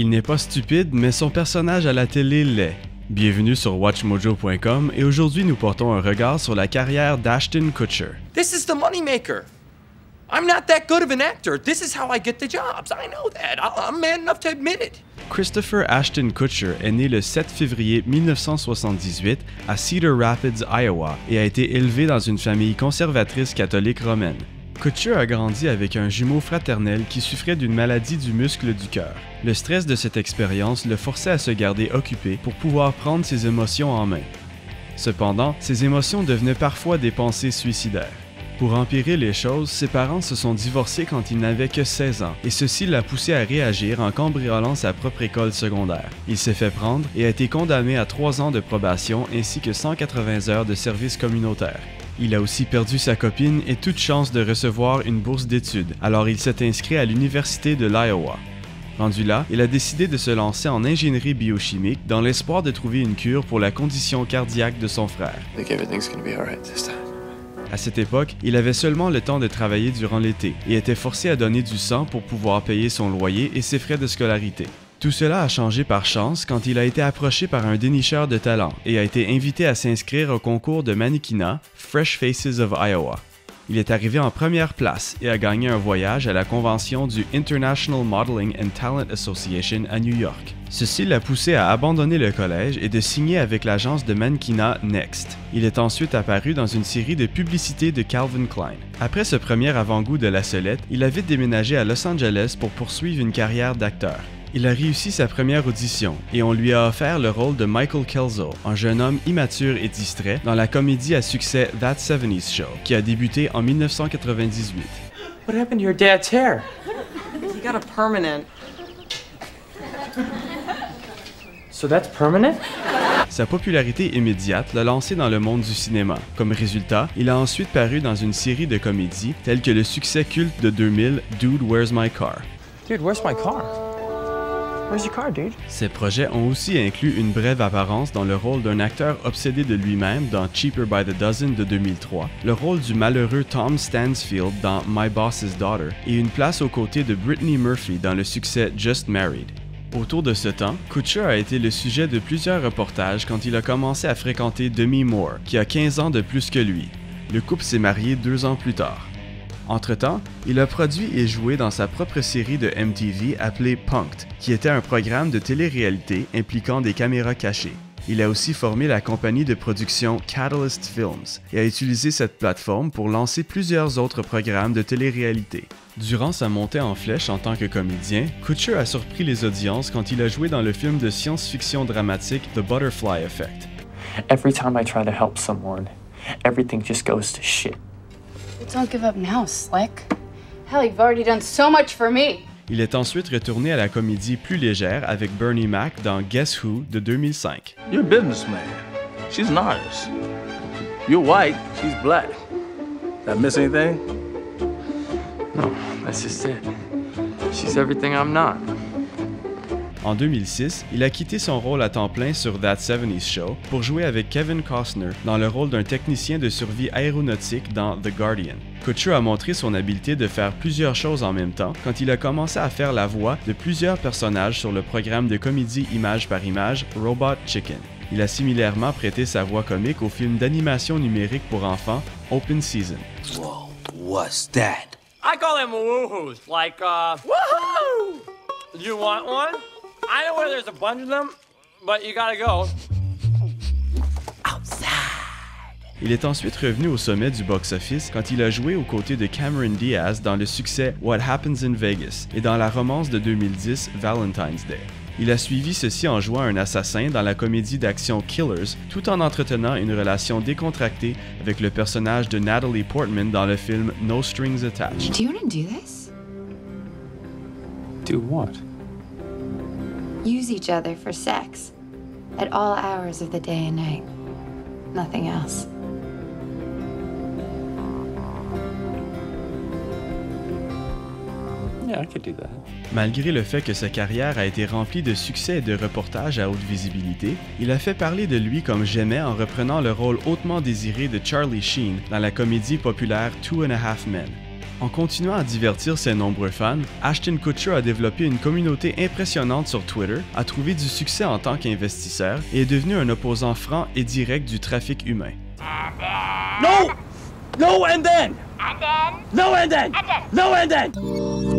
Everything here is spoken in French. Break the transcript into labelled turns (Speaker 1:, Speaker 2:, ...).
Speaker 1: Il n'est pas stupide, mais son personnage à la télé l'est. Bienvenue sur WatchMojo.com et aujourd'hui nous portons un regard sur la carrière d'Ashton Kutcher.
Speaker 2: This is the moneymaker. I'm not that good of an actor. This is how I get the jobs. I know that. I'm man enough to admit it.
Speaker 1: Christopher Ashton Kutcher est né le 7 février 1978 à Cedar Rapids, Iowa, et a été élevé dans une famille conservatrice catholique romaine. Kutcher a grandi avec un jumeau fraternel qui souffrait d'une maladie du muscle du cœur. Le stress de cette expérience le forçait à se garder occupé pour pouvoir prendre ses émotions en main. Cependant, ses émotions devenaient parfois des pensées suicidaires. Pour empirer les choses, ses parents se sont divorcés quand il n'avait que 16 ans, et ceci l'a poussé à réagir en cambriolant sa propre école secondaire. Il s'est fait prendre et a été condamné à 3 ans de probation ainsi que 180 heures de service communautaire. Il a aussi perdu sa copine et toute chance de recevoir une bourse d'études, alors il s'est inscrit à l'université de l'Iowa. Rendu là, il a décidé de se lancer en ingénierie biochimique dans l'espoir de trouver une cure pour la condition cardiaque de son frère. À cette époque, il avait seulement le temps de travailler durant l'été et était forcé à donner du sang pour pouvoir payer son loyer et ses frais de scolarité. Tout cela a changé par chance quand il a été approché par un dénicheur de talent et a été invité à s'inscrire au concours de mannequinat Fresh Faces of Iowa. Il est arrivé en première place et a gagné un voyage à la convention du International Modeling and Talent Association à New York. Ceci l'a poussé à abandonner le collège et de signer avec l'agence de mannequinat Next. Il est ensuite apparu dans une série de publicités de Calvin Klein. Après ce premier avant-goût de la sellette, il a vite déménagé à Los Angeles pour poursuivre une carrière d'acteur. Il a réussi sa première audition et on lui a offert le rôle de Michael Kelso, un jeune homme immature et distrait, dans la comédie à succès That 70s Show, qui a débuté en 1998.
Speaker 2: What happened to your dad's hair?
Speaker 3: He got a permanent.
Speaker 2: So that's permanent?
Speaker 1: Sa popularité immédiate l'a lancé dans le monde du cinéma. Comme résultat, il a ensuite paru dans une série de comédies telles que le succès culte de 2000 Dude, Where's My Car?
Speaker 2: Dude, where's my car? Where's your car, dude?
Speaker 1: Ces projets ont aussi inclus une brève apparence dans le rôle d'un acteur obsédé de lui-même dans Cheaper by the Dozen de 2003, le rôle du malheureux Tom Stansfield dans My Boss's Daughter et une place aux côtés de Brittany Murphy dans le succès Just Married. Autour de ce temps, Kutcher a été le sujet de plusieurs reportages quand il a commencé à fréquenter Demi Moore, qui a 15 ans de plus que lui. Le couple s'est marié 2 ans plus tard. Entre-temps, il a produit et joué dans sa propre série de MTV appelée Punk'd, qui était un programme de télé-réalité impliquant des caméras cachées. Il a aussi formé la compagnie de production Catalyst Films et a utilisé cette plateforme pour lancer plusieurs autres programmes de télé-réalité. Durant sa montée en flèche en tant que comédien, Kutcher a surpris les audiences quand il a joué dans le film de science-fiction dramatique The Butterfly Effect.
Speaker 2: Every time I try to help someone, everything just goes to shit.
Speaker 4: Don't give up now, Slick. Hell, you've already done so much for me.
Speaker 1: Il est ensuite retourné à la comédie plus légère avec Bernie Mac dans Guess Who de 2005.
Speaker 5: You're a businessman. She's an artist. You're white, she's black. Did I miss anything?
Speaker 2: No, that's just it. She's everything I'm not.
Speaker 1: En 2006, il a quitté son rôle à temps plein sur That 70s Show pour jouer avec Kevin Costner dans le rôle d'un technicien de survie aéronautique dans The Guardian. Kutcher a montré son habileté de faire plusieurs choses en même temps quand il a commencé à faire la voix de plusieurs personnages sur le programme de comédie image par image Robot Chicken. Il a similairement prêté sa voix comique au film d'animation numérique pour enfants Open Season.
Speaker 6: Whoa, what's that?
Speaker 7: I call them woohoos, like, woohoo! Do you want one? I know where there's a bunch of them, but you gotta go.
Speaker 1: Il est ensuite revenu au sommet du box-office quand il a joué aux côtés de Cameron Diaz dans le succès What Happens in Vegas et dans la romance de 2010 Valentine's Day. Il a suivi ceci en jouant un assassin dans la comédie d'action Killers, tout en entretenant une relation décontractée avec le personnage de Natalie Portman dans le film No Strings Attached.
Speaker 4: Do you want to do this?
Speaker 2: Do what?
Speaker 4: Use each other for sex at all hours of the day and night. Nothing else.
Speaker 2: Yeah, I could do that.
Speaker 1: Malgré le fait que sa carrière a été remplie de succès et de reportages à haute visibilité, il a fait parler de lui comme jamais en reprenant le rôle hautement désiré de Charlie Sheen dans la comédie populaire Two and a Half Men. En continuant à divertir ses nombreux fans, Ashton Kutcher a développé une communauté impressionnante sur Twitter, a trouvé du succès en tant qu'investisseur et est devenu un opposant franc et direct du trafic humain.
Speaker 7: No! No and then! No and then! No and then!